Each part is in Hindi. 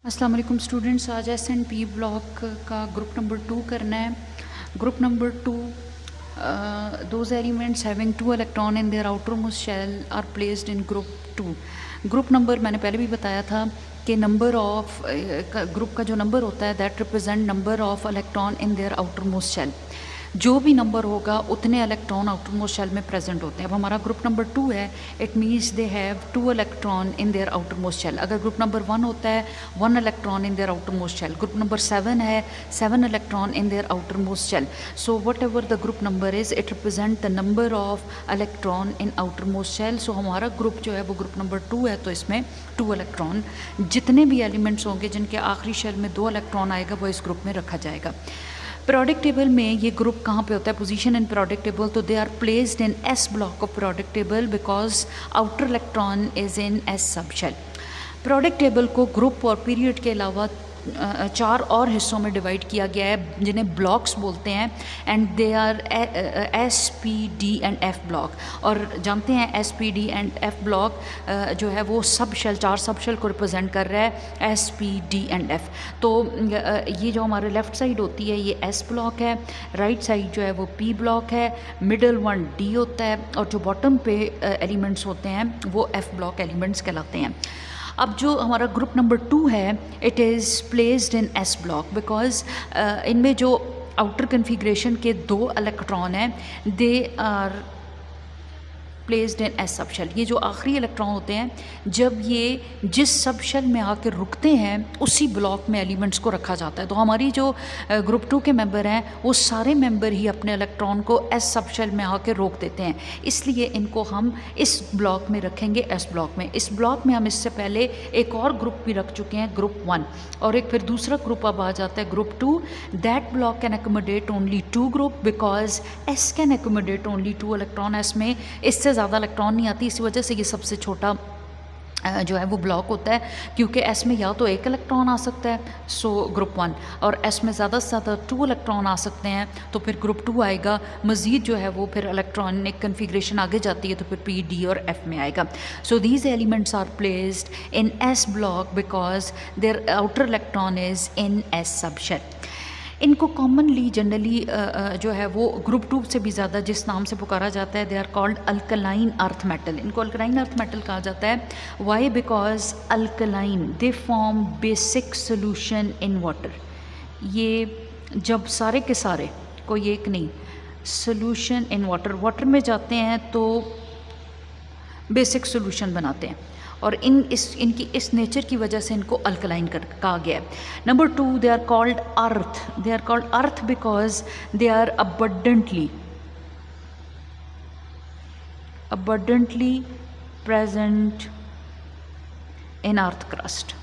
अस्सलाम वालेकुम स्टूडेंट्स, आज S&P ब्लॉक का ग्रुप नंबर 2 करना है। Group number 2, those elements having 2 electron in their outermost shell are placed in group 2। Group number मैंने पहले भी बताया था कि नंबर ऑफ ग्रुप का जो नंबर होता है that represent number of electron in their outermost shell. जो भी नंबर होगा उतने इलेक्ट्रॉन आउटरमोस्ट शेल में प्रेजेंट होते हैं। अब हमारा ग्रुप नंबर 2 है, it means they have 2 electron in their outermost shell. अगर ग्रुप नंबर 1 होता है 1 electron in their outermost shell. Group number 7 है 7 electron in their outermost shell. So whatever the group number is it represent the number of electron in outermost shell. So हमारा ग्रुप जो है वो ग्रुप नंबर 2 है, तो इसमें 2 इलेक्ट्रॉन, जितने भी एलिमेंट्स होंगे जिनके आखिरी शेल में 2 इलेक्ट्रॉन आएगा वो इस ग्रुप में रखा जाएगा। पीरियोडिक टेबल में ये ग्रुप कहाँ पे होता है, पोजीशन इन पीरियोडिक टेबल, तो they are placed in s block of periodic table because outer electron is in s sub shell. Periodic table को ग्रुप और पीरियड के अलावा 4 और हिस्सों में डिवाइड किया गया है जिन्हें ब्लॉक्स बोलते हैं, and they R S P D and F block. और जानते हैं S P D and F block जो है वो सब शेल, 4 सब शेल को रिप्रेजेंट कर रहा है, S P D and F. तो ये जो हमारे लेफ़्ट साइड होती है ये एस ब्लॉक है, राइट साइड जो है वो पी ब्लॉक है, मिडल वन डी होता है, और जो बॉटम पे एलिमेंट्स होते हैं वो एफ ब्लॉक एलिमेंट्स कहलाते हैं। अब जो हमारा ग्रुप नंबर 2 है it is placed in s block because इनमें जो आउटर कन्फिग्रेशन के 2 इलेक्ट्रॉन हैं they are placed in s sub shell. ये जो आखिरी इलेक्ट्रॉन होते हैं जब ये जिस सब शेल में आकर रुकते हैं उसी ब्लॉक में एलिमेंट्स को रखा जाता है। तो हमारी जो ग्रुप 2 के मेंबर हैं वो सारे मेंबर ही अपने इलेक्ट्रॉन को एस सब शेल में आकर रोक देते हैं, इसलिए इनको हम इस ब्लॉक में रखेंगे, एस ब्लॉक में। इस ब्लॉक में हम इससे पहले एक और ग्रुप भी रख चुके हैं, ग्रुप 1, और एक फिर दूसरा ग्रुप अब आ जाता है group 2। That block can accommodate only 2 group because S can accommodate only 2 electron. S में इससे ज़्यादा इलेक्ट्रॉन नहीं आती, इसी वजह से ये सबसे छोटा जो है वो ब्लॉक होता है, क्योंकि एस में या तो 1 इलेक्ट्रॉन आ सकता है, सो ग्रुप 1, और एस में ज़्यादा से ज़्यादा 2 इलेक्ट्रॉन आ सकते हैं, तो फिर ग्रुप 2 आएगा। मज़ीद जो है वो फिर इलेक्ट्रॉनिक कन्फिग्रेशन आगे जाती है तो फिर पी, डी और एफ में आएगा। So these elements are placed in s block because their outer electron is in s sub shell. इनको कॉमनली जनरली जो है वो ग्रुप 2 से भी ज़्यादा जिस नाम से पुकारा जाता है, they are called alkaline earth metal. इनको अल्कलाइन अर्थ मेटल कहा जाता है। Why? Because alkaline they form basic solution in water. ये जब सारे के सारे, कोई एक नहीं, सोल्यूशन इन वाटर, वाटर में जाते हैं तो बेसिक सोल्यूशन बनाते हैं, और इनकी इस नेचर की वजह से इनको अल्कलाइन कहा गया है। Number 2, they are called earth. They are called earth because they are abundantly present in earth crust।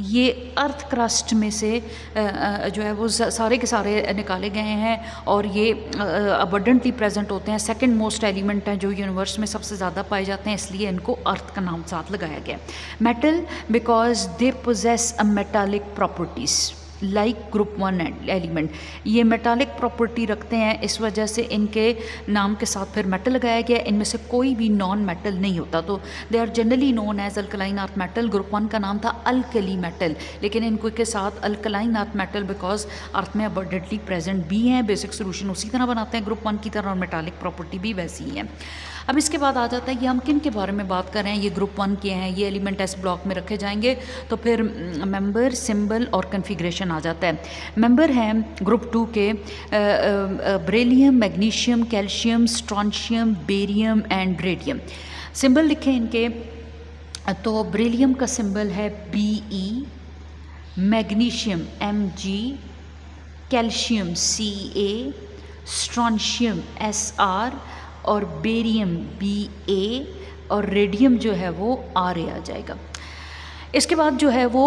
ये अर्थ क्रस्ट में से जो है वो सारे के सारे निकाले गए हैं, और ये अबंडेंटली प्रेजेंट होते हैं। सेकंड मोस्ट एलिमेंट हैं जो यूनिवर्स में सबसे ज़्यादा पाए जाते हैं, इसलिए इनको अर्थ का नाम साथ लगाया गया। Metal because they possess a metallic properties like group 1 element. ये मेटालिक प्रॉपर्टी रखते हैं, इस वजह से इनके नाम के साथ फिर मेटल लगाया गया। इनमें से कोई भी नॉन मेटल नहीं होता, तो they are generally known as alkaline earth metal. Group 1 का नाम था अल्कली मेटल, लेकिन इनको के साथ अल्कलाइन अर्थ मेटल बिकॉज अर्थ में अबंडेंटली प्रेजेंट भी हैं, बेसिक सोल्यूशन उसी तरह बनाते हैं ग्रुप 1 की तरह, और मेटालिक प्रॉपर्टी भी वैसी ही है। अब इसके बाद आ जाता है कि हम किन के बारे में बात कर रहे हैं। ये ग्रुप 1 के हैं, ये एलिमेंट एस ब्लॉक में रखे जाएंगे, तो फिर मेंबर, सिंबल और कन्फिग्रेशन आ जाता है। मेंबर हैं ग्रुप 2 के beryllium, magnesium, calcium, strontium, barium and radium. Symbol लिखें इनके, तो बेरिलियम का सिंबल है BE, magnesium Mg, calcium Ca, strontium Sr और बेरियम Ba, और रेडियम जो है वो Ra आ जाएगा। इसके बाद जो है वो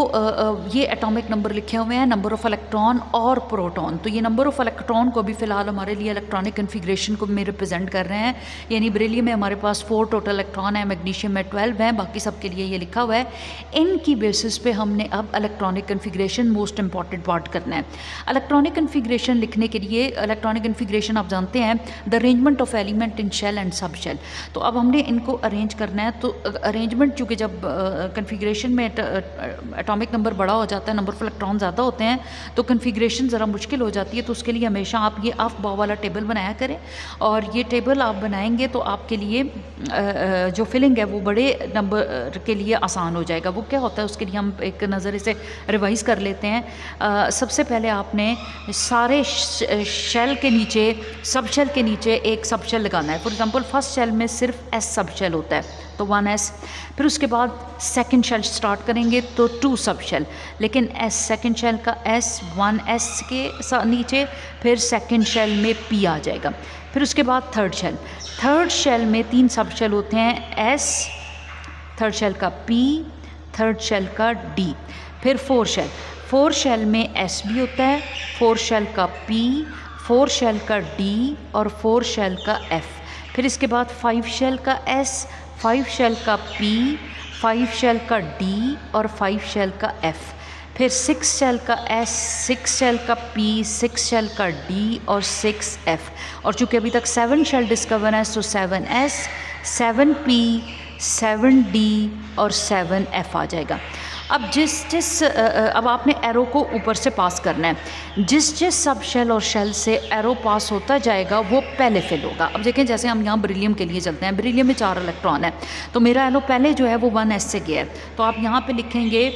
ये एटॉमिक नंबर लिखे हुए हैं, नंबर ऑफ़ इलेक्ट्रॉन और प्रोटॉन। तो ये नंबर ऑफ़ इलेक्ट्रॉन को भी फ़िलहाल हमारे लिए इलेक्ट्रॉनिक कन्फिग्रेशन को में रिप्रेजेंट कर रहे हैं, यानी बेरिलियम में हमारे पास 4 टोटल इलेक्ट्रॉन है, मैग्नीशियम में 12 हैं, बाकी सब के लिए ये लिखा हुआ है। इनकी बेसिस पे हमने अब electronic configuration most important part करना है। इलेक्ट्रॉनिक कन्फिग्रेशन लिखने के लिए, इलेक्ट्रॉनिक कन्फिग्रेशन आप जानते हैं the arrangement of element in shell and sub shell. तो अब हमने इनको अरेंज करना है, तो अरेंजमेंट चूँकि जब कन्फिग्रेशन में एटॉमिक नंबर बड़ा हो जाता है, नंबर ऑफ इलेक्ट्रॉन ज़्यादा होते हैं, तो कन्फिग्रेशन ज़रा मुश्किल हो जाती है। तो उसके लिए हमेशा आप ये ऑफ बाउ वाला टेबल बनाया करें, और ये टेबल आप बनाएंगे तो आपके लिए जो फिलिंग है वो बड़े नंबर के लिए आसान हो जाएगा। वो क्या होता है, उसके लिए हम एक नज़र इसे रिवाइज़ कर लेते हैं। सबसे पहले आपने सारे शेल के नीचे, सब शेल के नीचे एक सब शेल लगाना है। फॉर एग्जांपल फर्स्ट शेल में सिर्फ एस सब शेल होता है, तो 1s। फिर उसके बाद सेकंड शेल स्टार्ट करेंगे तो 2 सब शेल, लेकिन सेकंड शेल का s 1s के नीचे, फिर सेकंड शेल में p आ जाएगा। फिर उसके बाद थर्ड शेल में 3 सब शेल होते हैं, s, थर्ड शेल का p, थर्ड शेल का d। फिर फोर्थ शेल में s भी होता है, फोर्थ शेल का p, फोर्थ शेल का d और फोर्थ शेल का f। फिर इसके बाद 5 शेल का s, 5 शेल का p, 5 शेल का d और 5 शेल का f। फिर 6 शेल का s, 6 शेल का p, 6 शेल का d और 6f। और चूँकि अभी तक 7 शेल डिस्कवर है, तो 7s, 7p, 7d और 7f आ जाएगा। अब अब आपने एरो को ऊपर से पास करना है। जिस सब शेल और शेल से एरो पास होता जाएगा वो पहले फिल होगा। अब देखें, जैसे हम यहाँ बेरिलियम के लिए चलते हैं, बेरिलियम में 4 इलेक्ट्रॉन है, तो मेरा एरो पहले जो है वो 1s से गया है, तो आप यहाँ पे लिखेंगे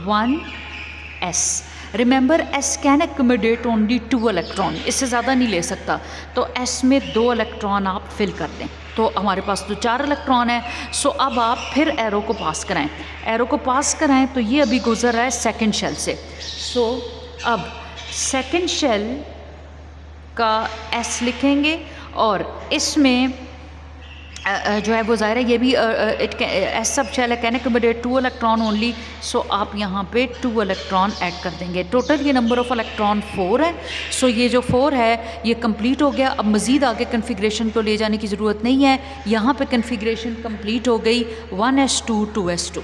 1s। Remember s can accommodate only 2 electron, इससे ज़्यादा नहीं ले सकता, तो s में 2 इलेक्ट्रॉन आप फिल कर दें। तो हमारे पास तो 4 इलेक्ट्रॉन है। सो अब आप फिर एरो को पास कराएं, एरो को पास कराएं तो ये अभी गुजर रहा है सेकंड शेल से। सो अब सेकंड शेल का s लिखेंगे, और इसमें जो है वो ज़ाहिर है ये भी एस सब शेल है, कैन एकोमोडेट 2 इलेक्ट्रॉन ओनली। सो आप यहाँ पे 2 इलेक्ट्रॉन ऐड कर देंगे। टोटल ये नंबर ऑफ़ इलेक्ट्रॉन 4 है। सो ये जो 4 है ये कंप्लीट हो गया। अब मज़ीद आगे कन्फिग्रेशन को ले जाने की ज़रूरत नहीं है, यहाँ पे कन्फिग्रेशन कंप्लीट हो गई 1s2 2s2।